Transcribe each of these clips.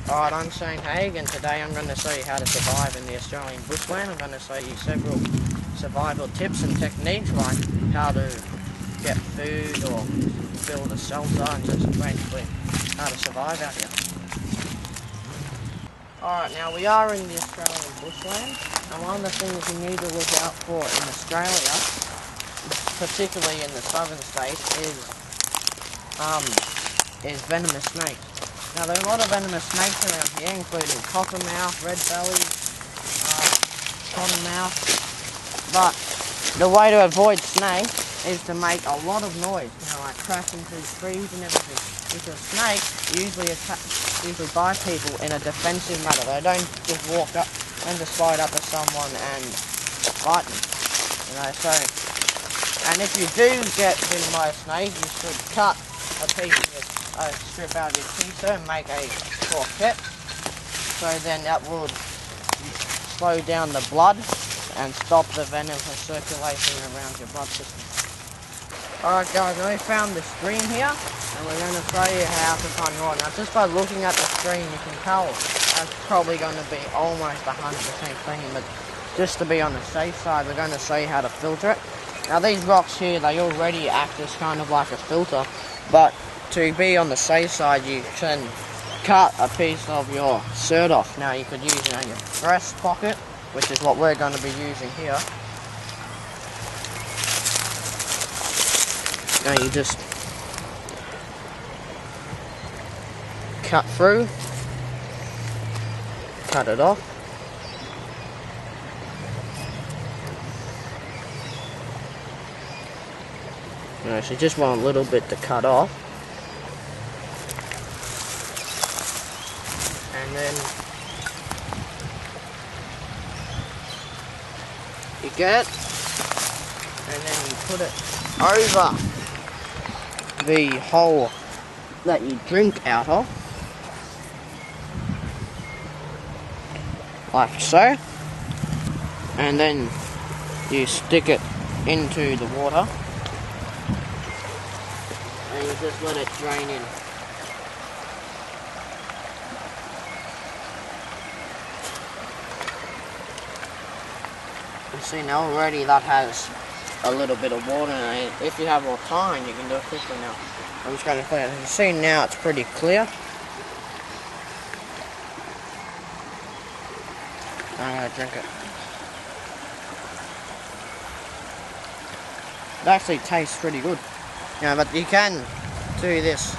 Alright, I'm Shane Haig, and today I'm going to show you how to survive in the Australian bushland. I'm going to show you several survival tips and techniques, like how to get food or build a shelter, and just basically how to survive out here. Alright, now we are in the Australian bushland, and one of the things you need to look out for in Australia, particularly in the southern states, is venomous snakes. Now, there are a lot of venomous snakes around here, including coppermouth, red belly, cottonmouth. But the way to avoid snakes is to make a lot of noise, like crashing through trees and everything. Because snakes usually bite people in a defensive manner. They don't just walk up and just slide up to someone and bite them. And if you do get bitten by a snake, you should cut a strip out of your t-shirt and make a croquette, so then that would slow down the blood and stop the venom from circulating around your blood system. Alright guys, we found the stream here, and we're going to show you how to find water. Now, just by looking at the stream, you can tell that's probably going to be almost 100% clean, but just to be on the safe side, we're going to show you how to filter it. Now, these rocks here, they already act as kind of like a filter, but to be on the safe side, you can cut a piece of your shirt off. Now, you could use it in your breast pocket, which is what we're going to be using here. Now, you just cut through, cut it off. So you just want a little bit to cut off. And then you get it, and then you put it over the hole that you drink out of, like so, and then you stick it into the water, and you just let it drain in. You see now already that has a little bit of water in it. If you have more time, you can do it quickly now. I'm just going to clear it. You see now it's pretty clear. I'm going to drink it. It actually tastes pretty good. But you can do this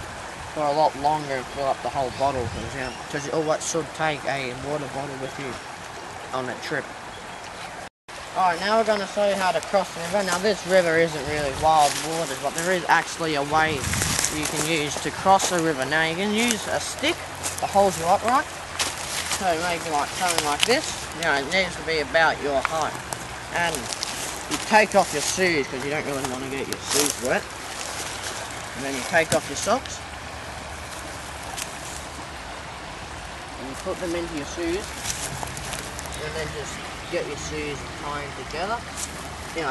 for a lot longer and fill up the whole bottle, because you always should take a water bottle with you on a trip. Alright, now we're going to show you how to cross the river. Now, this river isn't really wild waters, but there is actually a way you can use to cross the river. Now, you can use a stick to hold you upright. So maybe like something like this. It needs to be about your height. And you take off your shoes, because you don't really want to get your shoes wet. And then you take off your socks. And you put them into your shoes. And then just get your shoes tying together.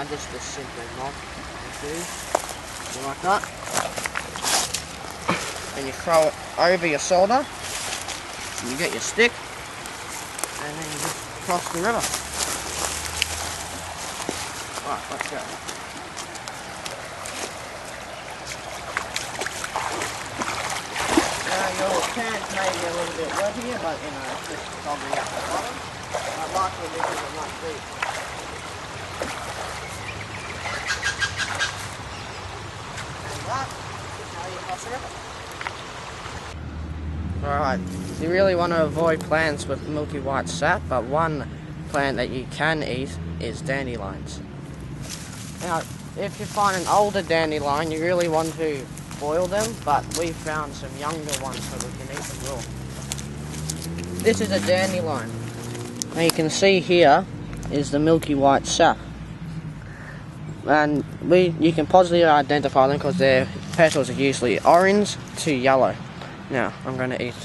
Just a simple knot your shoes. Like that. And you throw it over your shoulder. And you get your stick. And then you just cross the river. Alright, let's go. Your pants may be a little bit wet here, but it's just probably at the bottom. Luckily this is not deep. And that is how you cross the river. Alright, you really want to avoid plants with milky white sap, but one plant that you can eat is dandelions. Now, if you find an older dandelion, you really want to boil them, but we found some younger ones so we can eat them raw. This is a dandelion. Now you can see here is the milky white sap, and you can positively identify them because their petals are usually orange to yellow. Now I'm going to eat.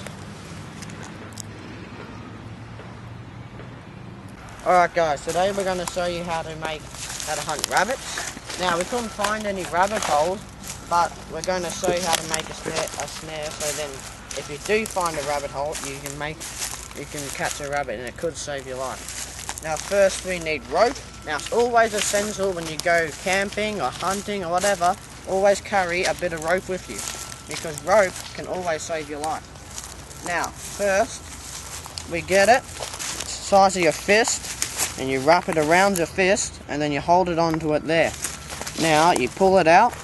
Alright guys, today we're going to show you how to hunt rabbits. Now, we couldn't find any rabbit holes, but we're going to show you how to make a snare so then if you do find a rabbit hole, you can catch a rabbit, and it could save your life. Now first we need rope. Now it's always essential when you go camping or hunting or whatever, always carry a bit of rope with you, because rope can always save your life. Now first we get it size of your fist, and you wrap it around your fist, and then you hold it onto it there. Now you pull it out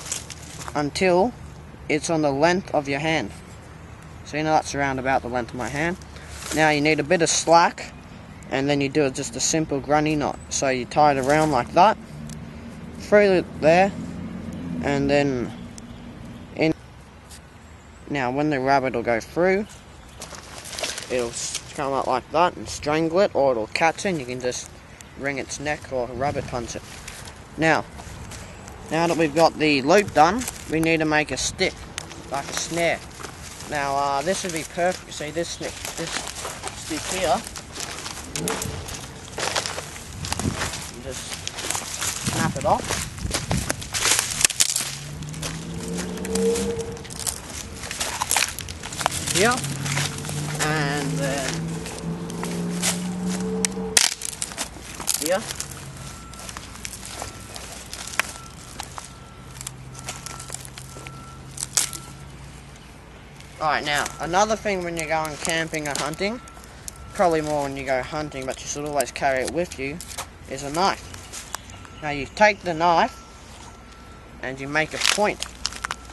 until it's on the length of your hand. So you know that's around about the length of my hand. Now you need a bit of slack, and then you do just a simple granny knot. So you tie it around like that, through it there, and then in. Now when the rabbit will go through, it'll come up like that and strangle it, or it'll catch it and you can just wring its neck or rabbit punch it. Now that we've got the loop done, we need to make a stick, like a snare. Now this would be perfect. See this stick here, you just snap it off. Here, and then here. Alright, now another thing when you're going camping or hunting, probably more when you go hunting, but you should always carry it with you, is a knife. Now you take the knife and you make a point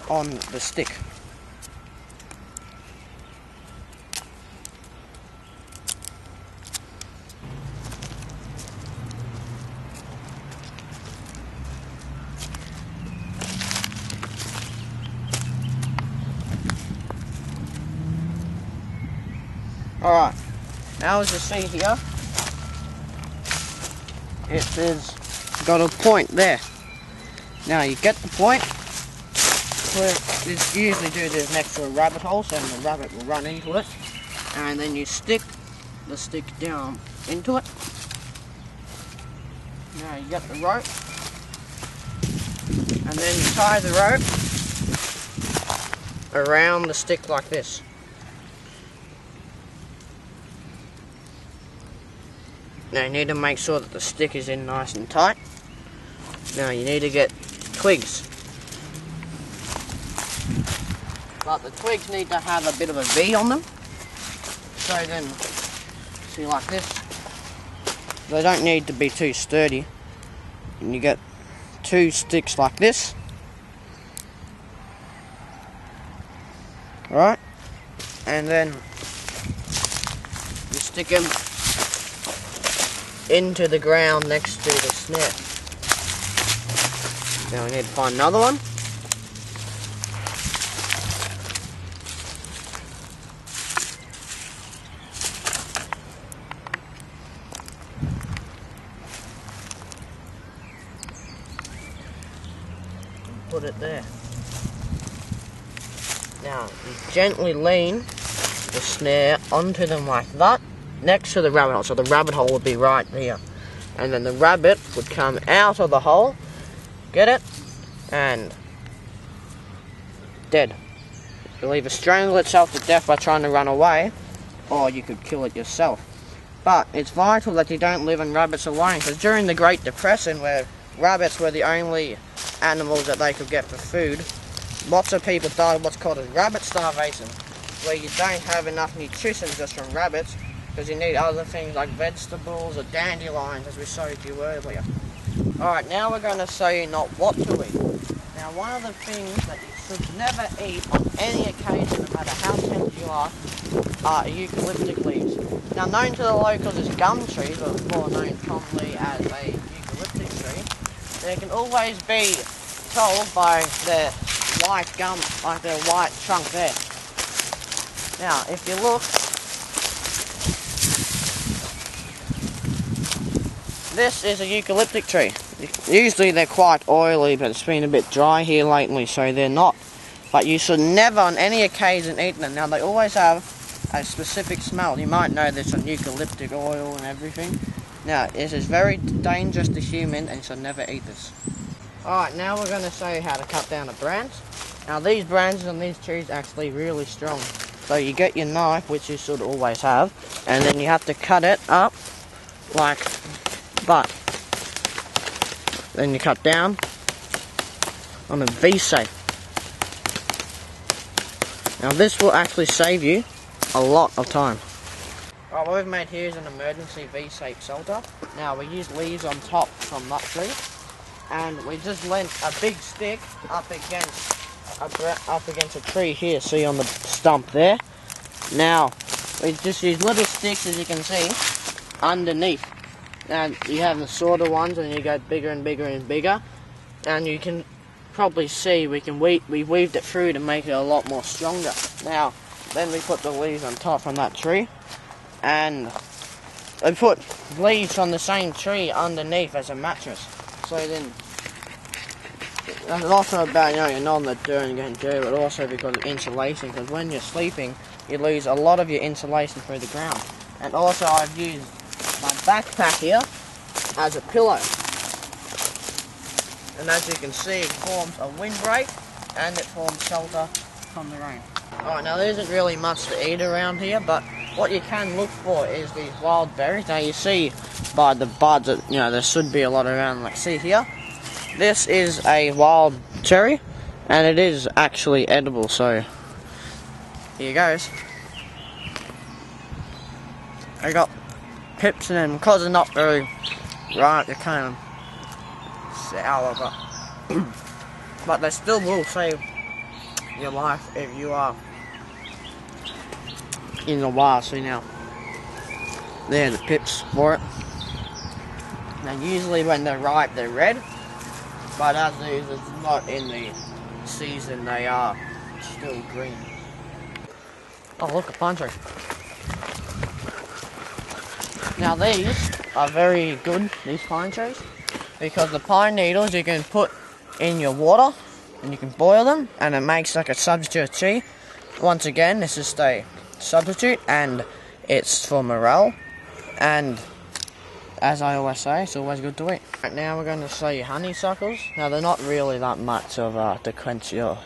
on the stick. Alright, now as you see here, it is got a point there. Now you get the point, you usually do this next to a rabbit hole, so the rabbit will run into it, and then you stick the stick down into it. Now you get the rope, and then you tie the rope around the stick like this. Now you need to make sure that the stick is in nice and tight. Now you need to get twigs. But the twigs need to have a bit of a V on them. So then, see like this, they don't need to be too sturdy. And you get two sticks like this. Alright? And then you stick them into the ground next to the snare. Now we need to find another one. Put it there. Now you gently lean the snare onto them like that, next to the rabbit hole, so the rabbit hole would be right here, and then the rabbit would come out of the hole, get it, and dead. It'll either strangle itself to death by trying to run away, or you could kill it yourself. But it's vital that you don't live in rabbits alone, because during the Great Depression, where rabbits were the only animals that they could get for food, lots of people died of what's called a rabbit starvation, where you don't have enough nutrition just from rabbits, because you need other things like vegetables or dandelions, as we showed you earlier. Alright, now we're going to show you not what to eat. Now one of the things that you should never eat on any occasion, no matter how tempted you are eucalyptic leaves. Now known to the locals as gum trees, or more known commonly as a eucalyptic tree, they can always be told by their white gum, like their white trunk there. Now if you look, this is a eucalyptic tree. Usually they're quite oily, but it's been a bit dry here lately, so they're not. But you should never on any occasion eat them. Now they always have a specific smell. You might know this on eucalyptic oil and everything. Now this is very dangerous to humans, and you should never eat this. Alright, now we're going to show you how to cut down a branch. Now these branches on these trees are actually really strong. So you get your knife, which you should always have, and then you have to cut it up like that. Then you cut down on a V shape. Now this will actually save you a lot of time. Right, what we've made here is an emergency V-shaped shelter. Now we use leaves on top from that tree, and we just lent a big stick up against a tree here, see on the stump there. Now we just use little sticks, as you can see, underneath. And you have the shorter ones and you go bigger and bigger and bigger, and you can probably see we weaved it through to make it a lot more stronger. Now then we put the leaves on top from that tree, and we put leaves from the same tree underneath as a mattress. So then it's also about, you're not on the dirt and getting dirty, but also because of insulation, because when you're sleeping you lose a lot of your insulation through the ground. And also I've used my backpack here as a pillow, and as you can see it forms a windbreak and it forms shelter from the rain. Alright, now there isn't really much to eat around here, but what you can look for is these wild berries. Now you see by the buds that there should be a lot around, like see here. This is a wild cherry and it is actually edible, so here goes. I got pips in them because they're not very ripe, they're kind of sour, but they still will save your life if you are in the wild. See now, there are the pips for it. Now usually when they're ripe they're red, but as these is not in the season, they are still green. Oh look, a pine tree. Now these are very good, these pine trees, because the pine needles you can put in your water and you can boil them and it makes like a substitute tea. Once again, this is a substitute and it's for morale, and as I always say, it's always good to eat. Right now we're going to show you honeysuckles. Now they're not really that much of to quench your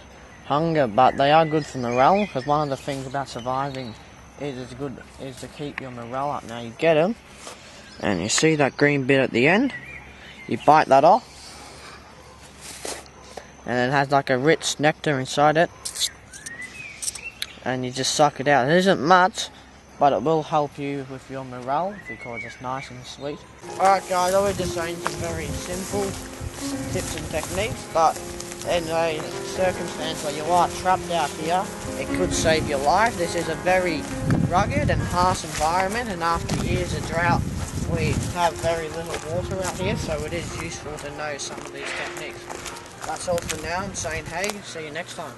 hunger, but they are good for morale, because one of the things about surviving is to keep your morale up. Now you get them and you see that green bit at the end, you bite that off and it has like a rich nectar inside it, and you just suck it out. It isn't much, but it will help you with your morale because it's nice and sweet. Alright guys, I was just saying some very simple tips and techniques, but in a circumstance where you are trapped out here, it could save your life. This is a very rugged and harsh environment, and after years of drought we have very little water out here, so it is useful to know some of these techniques. That's all for now. I'm saying hey, see you next time.